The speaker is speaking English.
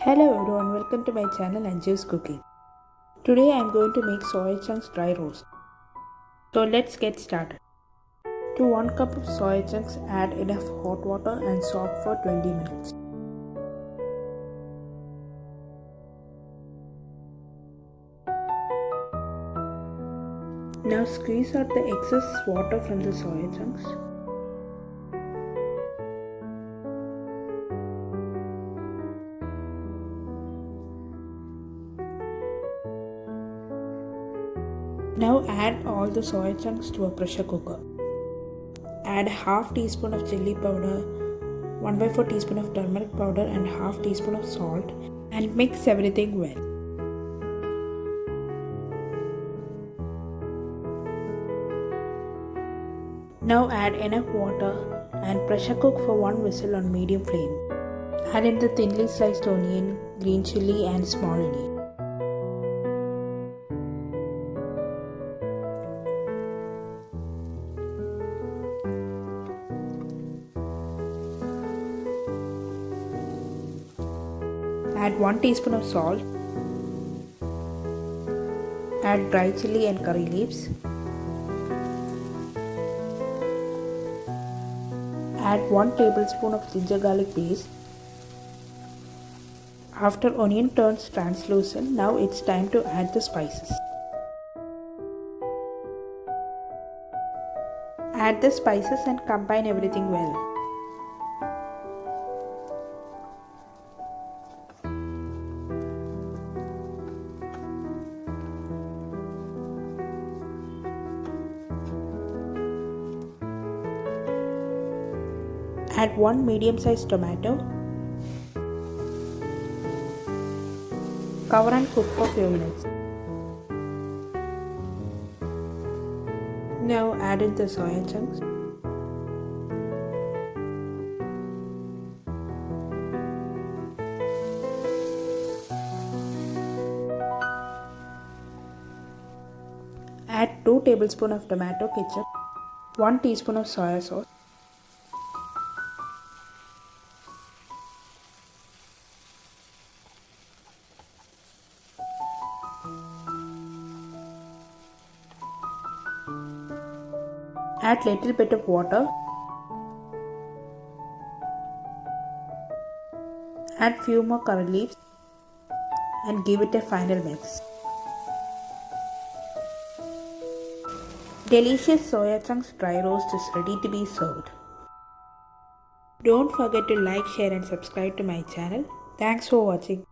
Hello everyone, welcome to my channel Anju's Cooking. Today I am going to make soya chunks dry roast. So let's get started. To 1 cup of soya chunks, add enough hot water and soak for 20 minutes. Now squeeze out the excess water from the soya chunks. Now add all the soya chunks to a pressure cooker. Add half teaspoon of chilli powder, 1/4 teaspoon of turmeric powder and half teaspoon of salt and mix everything well. Now add enough water and pressure cook for 1 whistle on medium flame. Add in the thinly sliced onion, green chilli and small onion. Add 1 teaspoon of salt. Add dry chilli and curry leaves. Add 1 tablespoon of ginger garlic paste. After onion turns translucent, now it's time to add the spices. Add the spices and combine everything well. Add 1 medium-sized tomato. Cover and cook for few minutes. Now add in the soya chunks. Add 2 tablespoons of tomato ketchup, 1 teaspoon of soya sauce. Add little bit of water. Add few more curry leaves and give it a final mix. Delicious soya chunks dry roast is ready to be served. Don't forget to like, share and subscribe to my channel. Thanks for watching.